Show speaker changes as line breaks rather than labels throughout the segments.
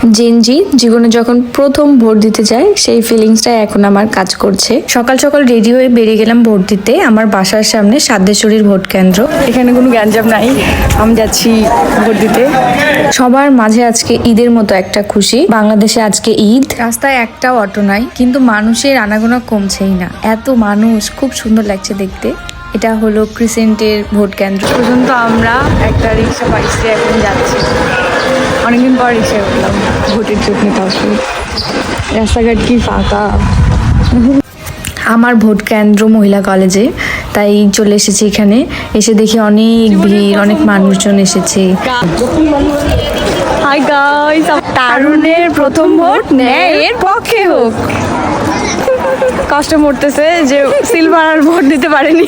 Gen Z জীবনে যখন প্রথম ভোট দিতে যায় সেই ফিলিংসটা এখন আমার কাজ করছে। সকাল সকাল রেডি হয়ে বেরিয়ে গেলাম ভোট দিতে আমার বাসার সামনে সাদ্দেশ্বরীর ভোট কেন্দ্র। এখানে কোনো গ্যাঞ্জাম নাই, আমি যাচ্ছি ভোট দিতে। সবার মাঝে আজকে ঈদের মতো একটা খুশি। বাংলাদেশে আজকে ঈদ, রাস্তায় একটাও অটো নাই, কিন্তু মানুষের আনাগোনা কমছেই না। এত মানুষ, খুব সুন্দর লাগছে দেখতে। এটা হলো ক্রিসেন্টের ভোট কেন্দ্র। পর্যন্ত আমরা একটা রিক্সা পাইছি, এখন যাচ্ছি। অনেকদিন পর রিক্সায় উঠলাম ভোটের চোখ নিতে আসলে। রাস্তাঘাট কি ফাঁকা। আমার ভোট কেন্দ্র মহিলা কলেজে, তাই চলে এসেছি এখানে। এসে দেখি অনেক ভিড়, অনেক মানুষজন এসেছে। হাই গাইস, তারুণের প্রথম ভোট ন্যায়ের পক্ষে হোক। কষ্ট মরতেছে যে সিলভার আর ভোট দিতে পারেনি,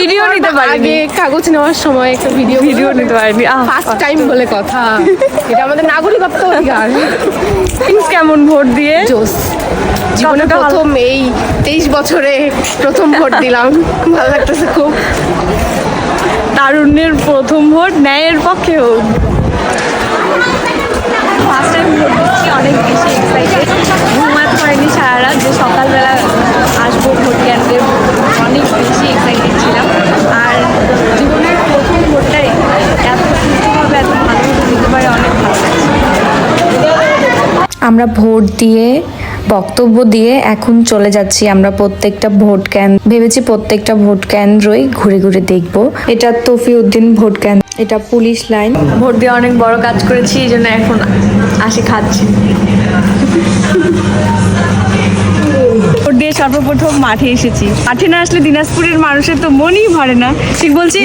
ভিডিও নিতে পারেনি।
কাগজ নেওয়ার সময় একটা ভিডিও
নিতে পারেনি।
ফার্স্ট টাইম বলে কথা, এটা আমাদের নাগরিকত্ব অধিকার।
কেমন ভোট দিয়ে?
জোস। জীবনে প্রথম এই 23 বছরে প্রথম ভোট দিলাম, ভালো লাগতেছে খুব।
তারুণ্যের প্রথম ভোট ন্যায়ের পক্ষে হোক। ফার্স্ট টাইম ভোট দিচ্ছি, অনেক বেশি এক্সাইটেড। ঘুমাতে পারিনি সারা রাত, যে সকালবেলা আসবো ভোট কেন্দ্রে, অনেক বেশি এক্সাইটেড ছিলাম। আর জীবনের প্রথম ভোটটাই এত সুন্দরভাবে এত ভালো দিতে পারে, অনেক ভালো লাগছে। আমরা ভোট দিয়ে বক্তব্য দিয়ে এখন চলে যাচ্ছি আমরা প্রত্যেকটা ভোট কেন্দ্র। ভেবেছি প্রত্যেকটা ভোট কেন্দ্রই ঘুরে ঘুরে দেখবো। এটা তফিউদ্দিন ভোট কেন্দ্র, এটা পুলিশ লাইন। ভোট দিয়ে অনেক বড় কাজ করেছি, এই জন্য এখন আসি খাচ্ছি। ভোট দিয়ে সর্বপ্রথম মাঠে এসেছি। মাঠে না আসলে দিনাজপুরের মানুষের তো মনই ভরে না, ঠিক বলছি?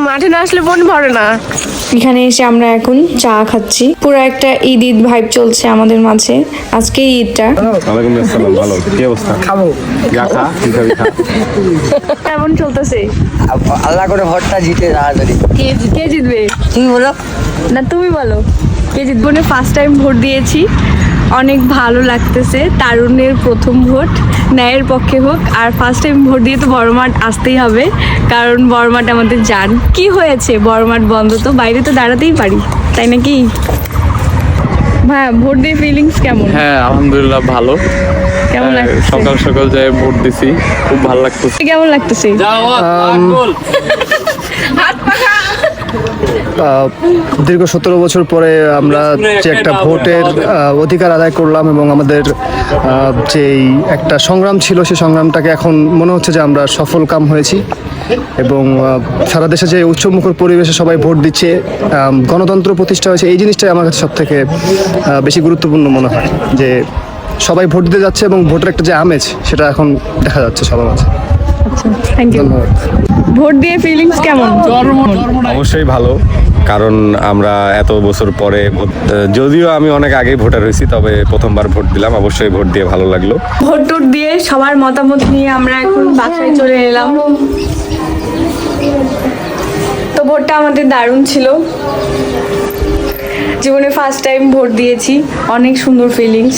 মাঠে না আসলে মন ভরে না।
এখানে এসে আমরা এখন চা খাচ্ছি। পুরো একটা ঈদ ঈদ ভাইব চলছে আমাদের মাঝে আজকে ঈদটা।
ওয়ালাইকুম আসসালাম। ভালো, কি অবস্থা? খাবো যা খা, কি খাবি খা।
কেমন চলতেছে?
আল্লাহ করে ভোটটা জিতে তাড়াতাড়ি।
কে জিতবে?
তুমি বলো
না তুমি বলো কে জিতবে। ফার্স্ট টাইম ভোট দিয়েছি, অনেক ভালো লাগতেছে। তারুণ্যের প্রথম ভোট ন্যায়ের পক্ষে হোক। আর ফার্স্ট টাইম ভোট দিয়ে তো বড় মাঠ আসতেই হবে, কারণ বড় মাঠ আমাদের জান। কি হয়েছে, বড় মাঠ বন্ধ তো, বাইরে তো দাঁড়াতেই পারি, তাই নাকি? হ্যাঁ, ভোট দিয়ে ফিলিংস কেমন?
হ্যাঁ আলহামদুলিল্লাহ ভালো।
কেমন লাগছে?
সকাল সকাল যাই ভোট দিছি, খুব ভালো লাগতেছে।
কেমন লাগতেছে?
দীর্ঘ 17 বছর পরে আমরা যে একটা ভোটের অধিকার আদায় করলাম এবং আমাদের যেই একটা সংগ্রাম ছিল সেই সংগ্রামটাকে এখন মনে হচ্ছে যে আমরা সফল কাম হয়েছি। এবং সারা দেশে যে উৎসবমুখর পরিবেশে সবাই ভোট দিচ্ছে, গণতন্ত্র প্রতিষ্ঠা হয়েছে, এই জিনিসটাই আমার কাছে সব থেকে বেশি গুরুত্বপূর্ণ মনে হয়। যে সবাই ভোট দিতে যাচ্ছে এবং ভোটের একটা যে আমেজ সেটা এখন দেখা যাচ্ছে সবার মাঝে।
আচ্ছা, থ্যাংক ইউ।
ধন্যবাদ।
ভোট দিয়ে ফিলিংস কেমন?
অবশ্যই ভালো, কারণ আমরা এত বছর পরে যদিও আমি অনেক আগেই ভোটার হয়েছি, তবে প্রথমবার ভোট দিলাম। অবশ্যই ভোট দিয়ে ভালো লাগলো।
ভোট টোট দিয়ে সবার মতামত নিয়ে আমরা এখন বাসায় চলে এলাম। তো ভোটটা আমাদের দারুণ ছিল। জীবনে ফার্স্ট টাইম ভোট দিয়েছি, অনেক সুন্দর ফিলিংস।